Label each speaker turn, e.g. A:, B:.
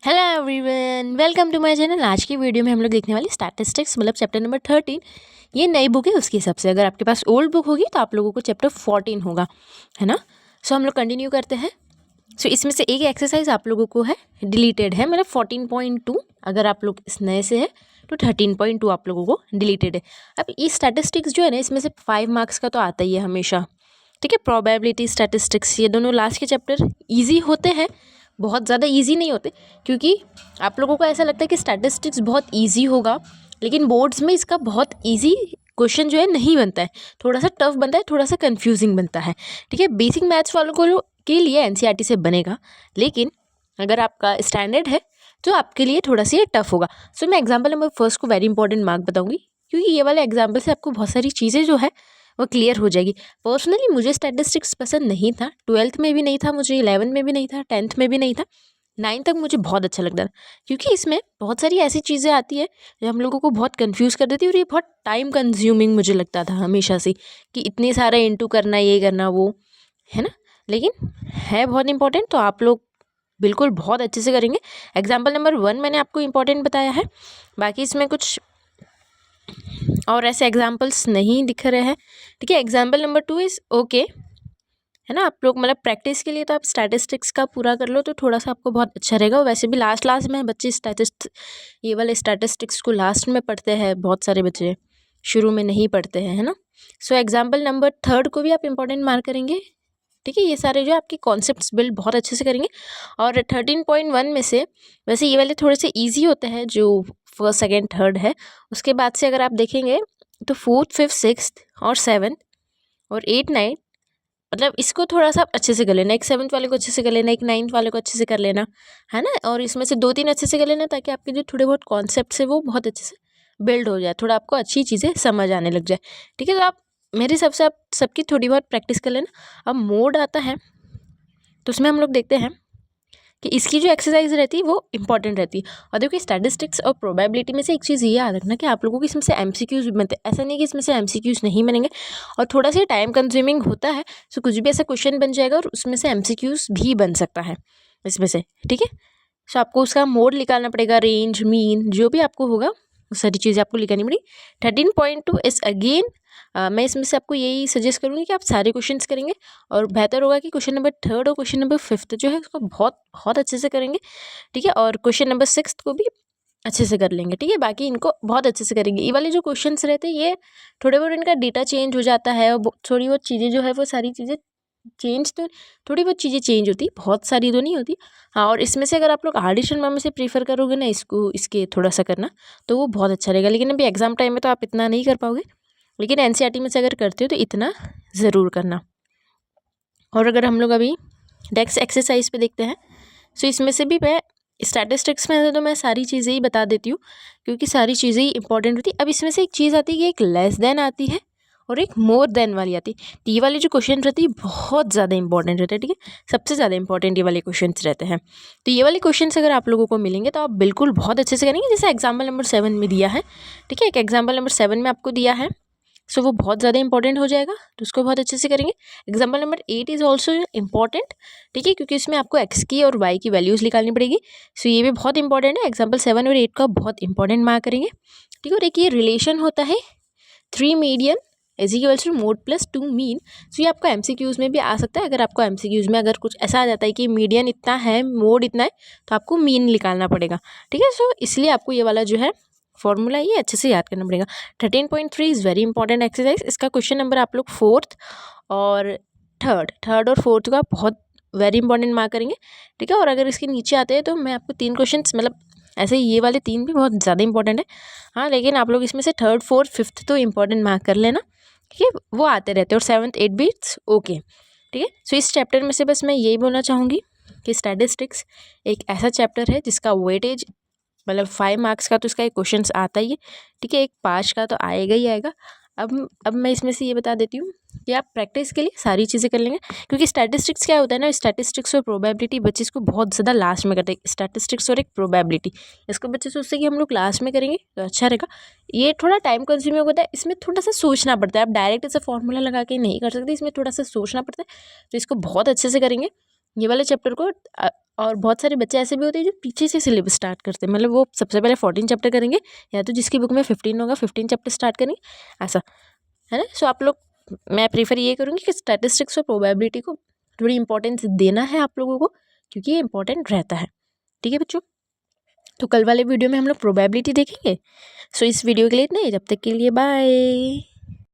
A: Hello everyone, welcome to my channel. आज की video में हम लोग देखने वाले स्टैटिस्टिक्स मतलब चैप्टर नंबर 13। ये नई बुक है, उसके हिसाब से अगर आपके पास ओल्ड बुक होगी तो आप लोगों को चैप्टर 14 होगा, है ना। सो हम लोग कंटिन्यू करते हैं। सो इसमें से एक एक्सरसाइज आप लोगों को है डिलीटेड है, मतलब 14.2 अगर आप लोग इस नए से है तो 13.2 आप लोगों को डिलीटेड है। अब ये स्टैटिस्टिक्स जो है ना, इसमें से 5 मार्क्स का तो आता ही है हमेशा, ठीक है। प्रोबेबिलिटी, स्टैटिस्टिक्स, ये दोनों लास्ट के चैप्टर ईजी होते हैं, बहुत ज़्यादा ईजी नहीं होते, क्योंकि आप लोगों को ऐसा लगता है कि स्टैटिस्टिक्स बहुत ईजी होगा, लेकिन बोर्ड्स में इसका बहुत ईजी क्वेश्चन जो है नहीं बनता है, थोड़ा सा टफ बनता है, थोड़ा सा कंफ्यूजिंग बनता है, ठीक है। बेसिक मैथ्स वालों को के लिए एनसीईआरटी से बनेगा, लेकिन अगर आपका स्टैंडर्ड है तो आपके लिए थोड़ा सा ये टफ होगा। सो मैं एग्जाम्पल नंबर फर्स्ट को वेरी इंपॉर्टेंट मार्क बताऊंगी, क्योंकि ये वाले एग्जाम्पल से आपको बहुत सारी चीज़ें जो है वो क्लियर हो जाएगी। पर्सनली मुझे स्टैटिस्टिक्स पसंद नहीं था, 12th में भी नहीं था मुझे, 11th में भी नहीं था, 10th में भी नहीं था, 9th तक मुझे बहुत अच्छा लगता था, क्योंकि इसमें बहुत सारी ऐसी चीज़ें आती है जो हम लोगों को बहुत कंफ्यूज कर देती है, और ये बहुत टाइम कंज्यूमिंग मुझे लगता था हमेशा से, कि इतने सारे इंटू करना, ये करना, वो, है ना। लेकिन है बहुत इंपॉर्टेंट, तो आप लोग बिल्कुल बहुत अच्छे से करेंगे। एग्जाम्पल नंबर 1 मैंने आपको इंपॉर्टेंट बताया है, बाकी इसमें कुछ और ऐसे एग्जाम्पल्स नहीं दिख रहे हैं, ठीक है। एग्जाम्पल नंबर 2 इज़ ओके, है ना। आप लोग मतलब प्रैक्टिस के लिए तो आप स्टैटिस्टिक्स का पूरा कर लो तो थोड़ा सा आपको बहुत अच्छा रहेगा। वैसे भी लास्ट में बच्चे ये वाले स्टैटिस्टिक्स को लास्ट में पढ़ते हैं, बहुत सारे बच्चे शुरू में नहीं पढ़ते हैं, है ना। सो एग्जाम्पल नंबर 3 को भी आप इंपॉर्टेंट मार्क करेंगे, ठीक है। ये सारे जो आपके कॉन्सेप्ट्स बिल्ड बहुत अच्छे से करेंगे। और 13.1 में से वैसे ये वाले थोड़े से ईजी होते हैं, जो फर्स्ट सेकेंड थर्ड है। उसके बाद से अगर आप देखेंगे तो 4th 5th 6th और 7th और 8 9, मतलब इसको थोड़ा सा आप अच्छे से कर लेना। एक 7th वाले को अच्छे से कर लेना, एक 9th वाले को अच्छे से कर लेना, है ना। और इसमें से 2-3 अच्छे से कर लेना, ताकि आपके जो थोड़े बहुत कॉन्सेप्ट्स है वो बहुत अच्छे से बिल्ड हो जाए, थोड़ा आपको अच्छी चीज़ें समझ आने लग जाए, ठीक है। तो आप मेरे हिसाब से आप सबकी थोड़ी बहुत प्रैक्टिस कर लेना। अब मोड आता है तो उसमें हम लोग देखते हैं कि इसकी जो एक्सरसाइज रहती है वो इंपॉर्टेंट रहती है। और देखिए स्टैटिस्टिक्स और प्रोबेबिलिटी में से एक चीज़ ये याद रखना कि आप लोगों को इसमें से एमसीक्यूज भी बनते हैं, ऐसा नहीं कि इसमें से एमसीक्यूज नहीं बनेंगे, और थोड़ा सा टाइम कंज्यूमिंग होता है। सो कुछ भी ऐसा क्वेश्चन बन जाएगा और उसमें से एमसीक्यूज भी बन सकता है इसमें से, ठीक है। सो आपको उसका मोड निकालना पड़ेगा, रेंज, मीन, जो भी आपको होगा वो सारी चीज़ें आपको लिखानी पड़ेगी। 13.2 इज़ अगेन, मैं इसमें से आपको यही सजेस्ट करूँगी कि आप सारे क्वेश्चंस करेंगे, और बेहतर होगा कि क्वेश्चन नंबर 3 और क्वेश्चन नंबर 5th जो है उसको बहुत बहुत अच्छे से करेंगे, ठीक है। और क्वेश्चन नंबर 6th को भी अच्छे से कर लेंगे, ठीक है। बाकी इनको बहुत अच्छे से करेंगे। ये वाले जो क्वेश्चंस रहते हैं ये थोड़े बहुत इनका डेटा चेंज हो जाता है, और थोड़ी बहुत चीज़ें जो है वो सारी चीज़ें चेंज तो थोड़ी बहुत चीज़ें चेंज होती, बहुत सारी तो नहीं होती, हाँ। और इसमें से अगर आप लोग आर डी शर्मा में से प्रीफर करोगे ना इसको, इसके थोड़ा सा करना, तो वो बहुत अच्छा रहेगा। लेकिन अभी एग्जाम टाइम में तो आप इतना नहीं कर पाओगे, लेकिन एनसीईआरटी में से अगर करते हो तो इतना ज़रूर करना। और अगर हम लोग अभी डेक्स एक्सरसाइज पे देखते हैं, सो इसमें से भी मैं स्टैटिस्टिक्स में तो मैं सारी चीज़ें ही बता देती हूँ, क्योंकि सारी चीज़ें ही इंपॉर्टेंट होती है। अब इसमें से एक चीज़ आती है कि एक लेस देन आती है और एक मोर देन वाली आती है। तो ये वाली जो क्वेश्चन रहती है बहुत ज़्यादा इंपॉर्टेंट रहते हैं, ठीक है। सबसे ज़्यादा इंपॉर्टेंट ये वाले क्वेश्चन रहते हैं। तो ये वाले क्वेश्चन अगर आप लोगों को मिलेंगे तो आप बिल्कुल बहुत अच्छे से करेंगे। जैसे एग्जाम्पल नंबर 7 में दिया है, ठीक है। एक एग्जाम्पल नंबर 7 में आपको दिया है, सो वो बहुत ज़्यादा इंपॉर्टेंट हो जाएगा, तो उसको बहुत अच्छे से करेंगे। Example number 8 is also important, ठीक है, क्योंकि इसमें आपको एक्स की और वाई की वैल्यूज़ निकालनी पड़ेगी। सो ये भी बहुत इंपॉर्टेंट है। एग्जाम्पल 7 और 8 का बहुत इंपॉर्टेंट मार्क करेंगे, ठीक है। और एक ये रिलेशन होता है 3 median is equals to mode plus 2 mean. So ये आपको एमसीक्यूज़ में भी आ सकता है। अगर आपको एमसीक्यूज़ में अगर कुछ ऐसा आ जाता है कि मीडियन इतना है, मोड इतना है, तो आपको मीन निकालना पड़ेगा, ठीक है। सो इसलिए आपको ये वाला जो है फॉर्मूला ये अच्छे से याद करना पड़ेगा। 13.3 इज़ वेरी इंपॉर्टेंट एक्सरसाइज। इसका क्वेश्चन नंबर आप लोग 4th और थर्ड और 4th का बहुत वेरी इंपॉर्टेंट मार्क करेंगे, ठीक है। और अगर इसके नीचे आते हैं तो मैं आपको 3 क्वेश्चन, मतलब ऐसे ये वाले 3 भी बहुत ज़्यादा इंपॉर्टेंट है, हाँ। लेकिन आप लोग इसमें से 3rd 4th 5th तो इंपॉर्टेंट मार्क कर लेना, ठीक है। वो आते रहते हैं। और 7th 8 भी ओके, ठीक है। सो इस चैप्टर में से बस मैं यही बोलना चाहूँगी कि स्टैटिस्टिक्स एक ऐसा चैप्टर है जिसका वेटेज मतलब 5 मार्क्स का तो इसका एक क्वेश्चन आता ही है, ठीक है। एक 5 का तो आएगा ही आएगा। अब मैं इसमें से ये बता देती हूँ कि आप प्रैक्टिस के लिए सारी चीज़ें कर लेंगे, क्योंकि स्टैटिस्टिक्स क्या होता है ना, स्टैटिस्टिक्स और प्रोबेबिलिटी बच्चे इसको बहुत ज़्यादा लास्ट में करते हैं। स्टैटिस्टिक्स और एक प्रोबेबिलिटी, इसको बच्चे सोचते हैं कि हम लोग लास्ट में करेंगे तो अच्छा रहेगा। ये थोड़ा टाइम कंज्यूमिंग होता है, इसमें थोड़ा सा सोचना पड़ता है। आप डायरेक्ट ऐसा फॉर्मूला लगा के नहीं कर सकते, इसमें थोड़ा सा सोचना पड़ता है, तो इसको बहुत अच्छे से करेंगे। ये वाले चैप्टर को और बहुत सारे बच्चे ऐसे भी होते हैं जो पीछे से सिलेबस स्टार्ट करते हैं, मतलब वो सबसे पहले 14 चैप्टर करेंगे, या तो जिसकी बुक में 15 होगा 15 चैप्टर स्टार्ट करेंगे, ऐसा है ना। सो आप लोग, मैं प्रीफर ये करूँगी कि स्टैटिस्टिक्स और प्रोबेबिलिटी को थोड़ी इंपॉर्टेंस देना है आप लोगों को, क्योंकि ये इंपॉर्टेंट रहता है। ठीक है बच्चों, तो कल वाले वीडियो में हम लोग प्रोबेबिलिटी देखेंगे। सो इस वीडियो के लिए इतना ही, जब तक के लिए बाय।